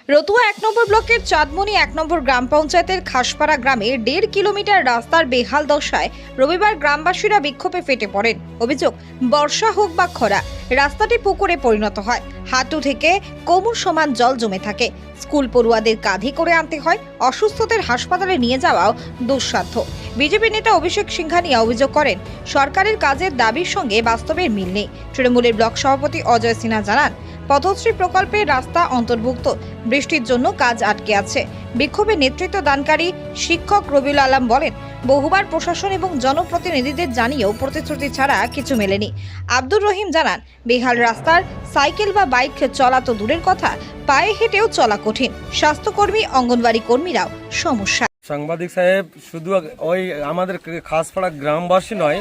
রতুয়া ১ নম্বর ব্লকের চাঁদমণি ১ নম্বর গ্রাম পঞ্চায়েতের খাসপাড়া গ্রামে ১.৫ কিলোমিটার রাস্তার বেহাল দশায় রবিবার গ্রামবাসীরা বিক্ষোভে ফেটে পড়েন। অভিযোগ, বর্ষা হোক বা খরা, রাস্তাটি পুকুরে পরিণত হয়। হাঁটু থেকে কোমর সমান জল জমে থাকে। স্কুল পড়ুয়াদের কাঁধে করে আনতে হয়। অসুস্থদের হাসপাতালে নিয়ে যাওয়াও দুঃসাধ্য। বিজেপি নেতা অভিষেক সিংঘানিয়া অভিযোগ করেন, সরকারের কাজের দাবির সঙ্গে বাস্তবের মিল নেই। তৃণমূলের ব্লক সভাপতি অজয় সিনহা জানান, পথশ্রী প্রকল্পের রাস্তা অন্তর্ভুক্ত, বৃষ্টির জন্য কাজ আটকে আছে। বিক্ষোভে নেতৃত্ব দানকারী শিক্ষক রবিউল আলম বলেন, বহুবার প্রশাসন এবং জনপ্রতিনিধিদের জানিয়েও প্রতিশ্রুতি ছাড়া কিছু মেলেনি। আব্দুর রহিম জানান, বেহাল রাস্তার সাইকেল বা বাইক চলা তো দূরের কথা, পায়ে হেঁটেও চলা কঠিন। স্বাস্থ্যকর্মী, অঙ্গনওয়াড়ি কর্মীরাও সমস্যা। সাংবাদিক সাহেব, শুধু ওই আমাদের খাসপাড়া গ্রামবাসী নয়,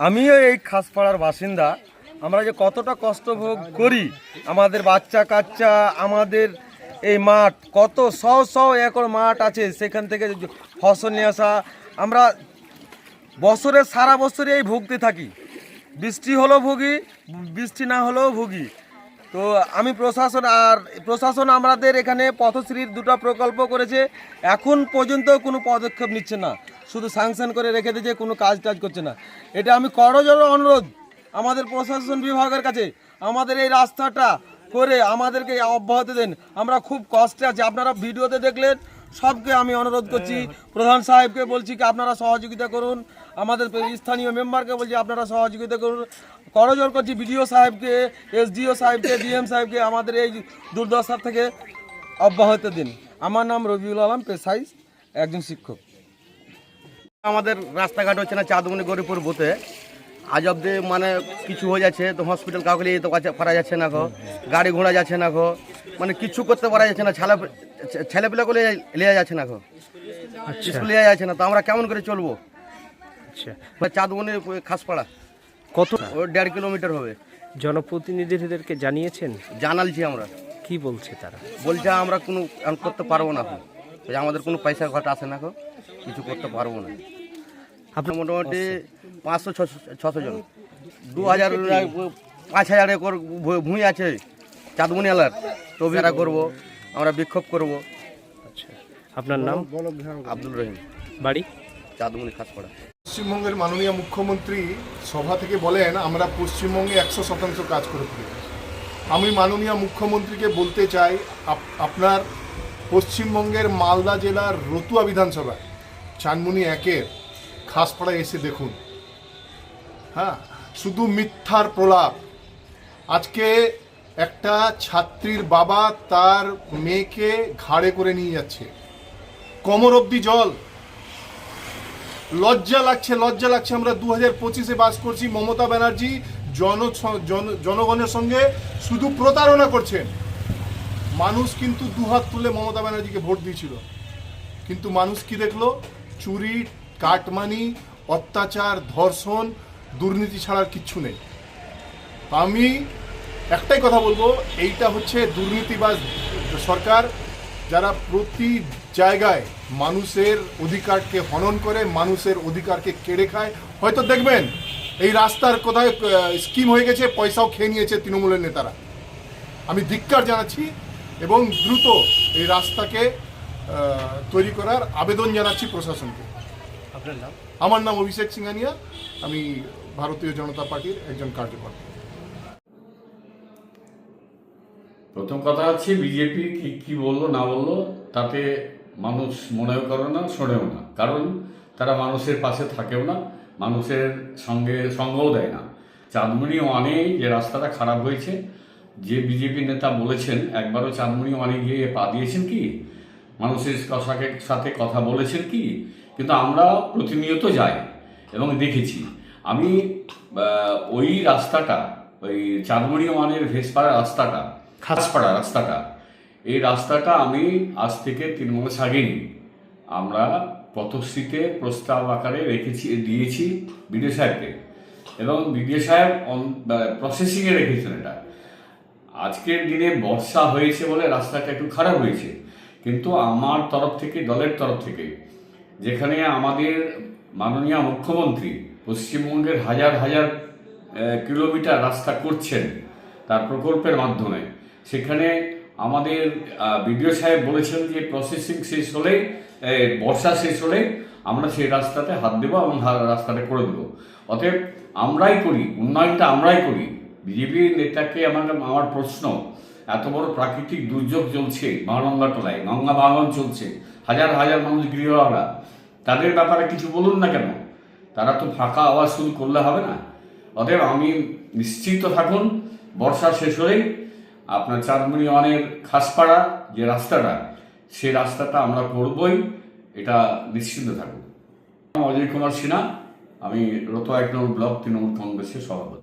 আমিও এই খাসপাড়ার বাসিন্দা। আমরা যে কতটা কষ্ট ভোগ করি, আমাদের বাচ্চা কাচ্চা, আমাদের এই মাঠ, কত শও একর মাঠ আছে, সেখান থেকে ফসল নিয়ে আসা, আমরা সারা বছরে এই ভুগতে থাকি। বৃষ্টি হলেও ভুগি, বৃষ্টি না হলেও ভুগি। তো আমি প্রশাসন আমাদের এখানে পথশ্রীর 2টা প্রকল্প করেছে, এখন পর্যন্ত কোনো পদক্ষেপ নিচ্ছে না, শুধু স্যাংশন করে রেখে দিয়েছে, কোনো কাজ করছে না। এটা আমি করজোড়ে অনুরোধ আমাদের প্রশাসন বিভাগের কাছে, আমাদের এই রাস্তাটা করে আমাদেরকে অব্যাহতি দেন। আমরা খুব কষ্টে আছি, আপনারা ভিডিওতে দেখলেন। সবকে আমি অনুরোধ করছি, প্রধান সাহেবকে বলছি কি আপনারা সহযোগিতা করুন, আমাদের স্থানীয় মেম্বারকে বলছি আপনারা সহযোগিতা করুন, করজোর করছি বিডিও সাহেবকে, এসডিও সাহেবকে, ডিএম সাহেবকে আমাদের এই দুর্দশা থেকে অব্যাহতি দিন। আমার নাম রবিউল আলম, পেশায় একজন শিক্ষক। আমাদের রাস্তাঘাট হচ্ছে না, চাঁদমণি গরিপুর বুথে আজ অব্দি মানে কিছু হয়ে যাচ্ছে, তো হসপিটাল কাউকে নিয়ে তো পারা যাচ্ছে না, গাড়ি ঘোড়া যাচ্ছে না, মানে কিছু করতে পারা যাচ্ছে না, ছেলেপিলাগুলো লিয়ে যাচ্ছে না, স্কুল লিয়ে যাচ্ছে না। তো আমরা কেমন করে চলবো? চাঁদমণি খাসপাড়া কত? 1.5 কিলোমিটার হবে। জনপ্রতিনিধিদেরকে জানিয়েছেন? জানালছি আমরা। কি বলছে তারা? বলছে আমরা কোনো করতে পারবো না, আমাদের কোনো পয়সা ঘাট আসে না, কিছু করতে পারবো না। আপনার মোটামুটি 500-600 জন, 2000 5,000 একর ভূমি আছে চাঁদমণি এলাকার। তো এরা করবো, আমরা বিক্ষোভ করব। আচ্ছা, আপনার নাম? আব্দুল রহিম, বাড়ি চাঁদমণি খাসপাড়া। পশ্চিমবঙ্গের মাননীয় মুখ্যমন্ত্রী সভা থেকে বলেন আমরা পশ্চিমবঙ্গে 100% কাজ করে তুলেছি। আমি মাননীয় মুখ্যমন্ত্রীকে বলতে চাই, আপনার পশ্চিমবঙ্গের মালদা জেলার রতুয়া বিধানসভায় চাঁদমণি 1-এর খাসপাড়ায় এসে দেখুন। হ্যাঁ, শুধু মিথ্যার প্রলাপ। আজকে একটা ছাত্রীর বাবা তার মেয়েকে ঘাড়ে করে নিয়ে যাচ্ছে, কোমর অবধি জল। লজ্জা লাগছে। আমরা 2025-এ বাস করছি। মমতা ব্যানার্জি জনগণের সঙ্গে শুধু প্রতারণা করছেন। মানুষ কিন্তু দুহাত তুলে মমতা ব্যানার্জিকে ভোট দিয়েছিল, কিন্তু মানুষ কি দেখলো? চুরি, কাটমানি, অত্যাচার, ধর্ষণ, দুর্নীতি ছাড়ার কিচ্ছু নেই। আমি একটাই কথা বলবো, এইটা হচ্ছে দুর্নীতিবাজ সরকার, যারা প্রতি জায়গায় মানুষের অধিকারকে হনন করে, মানুষের অধিকারকে কেড়ে খায়। হয়তো দেখবেন এই রাস্তার কোথায় স্কিম হয়ে গেছে, পয়সাও খেয়ে নিয়েছে তৃণমূলের নেতারা। আমি ধিক্কার জানাচ্ছি এবং দ্রুত এই রাস্তাকে তৈরি করার আবেদন জানাচ্ছি প্রশাসনকে। আপনার নাম? আমার নাম অভিষেক সিংঘানিয়া, আমি ভারতীয় জনতা পার্টির একজন কার্যকর্তা। প্রথম কথা হচ্ছে, বিজেপি কি বললো না বললো তাতে মানুষ মনেও করে না, শোনেও না, কারণ তারা মানুষের পাশে থাকেও না, মানুষের সঙ্গও দেয় না। চাঁদমণি 1-এ যে রাস্তাটা খারাপ হয়েছে, যে বিজেপি নেতা বলেছেন, একবারও চাঁদমণি 1-এ গিয়ে পা দিয়েছেন কি? মানুষের সাথে কথা বলেছেন কি? কিন্তু আমরা প্রতিনিয়ত যাই এবং দেখেছি। আমি ওই রাস্তাটা, ওই চাঁদমণি 1-এর ভেসপাড়া রাস্তাটা, খাসপাড়া রাস্তাটা, এই রাস্তাটা আমি আজ থেকে 3 মাস আগে আমরা পথশ্রীতে প্রস্তাব আকারে দিয়েছি বিডিও সাহেবকে, এবং বিডিও সাহেব প্রসেসিংয়ে রেখেছেন এটা। আজকের দিনে বর্ষা হয়েছে বলে রাস্তাটা একটু খারাপ হয়েছে, কিন্তু আমার তরফ থেকে, দলের তরফ থেকে, যেখানে আমাদের মাননীয় মুখ্যমন্ত্রী পশ্চিমবঙ্গের হাজার কিলোমিটার রাস্তা করছেন তার প্রকল্পের মাধ্যমে, সেখানে আমাদের বিডিও সাহেব বলেছেন যে প্রসেসিং শেষ হলে বর্ষা শেষ হলে আমরা সেই রাস্তাতে হাত দেবো এবং রাস্তাটা করে দেবো। অতএব আমরাই করি, উন্নয়নটা আমরাই করি। বিজেপির নেতাকে আমার প্রশ্ন, এত বড় প্রাকৃতিক দুর্যোগ চলছে মহানন্দা টোলায়, গঙ্গা ভাঙন চলছে, হাজার হাজার মানুষ গৃহহারা, তাদের ব্যাপারে কিছু বলুন না কেন? তারা তো ফাঁকা আওয়াজ শুরু করলে হবে না। অতএব আমি নিশ্চিত থাকুন, বর্ষা শেষ হলেই আপনার চাঁদমণি ওয়ানের খাসপাড়া যে রাস্তাটা, সেই রাস্তাটা আমরা করবই, এটা নিশ্চিন্ত থাকুন। অজয় কুমার সিনহা, আমি রত 1 নম্বর ব্লক তৃণমূল কংগ্রেসের সভাপতি।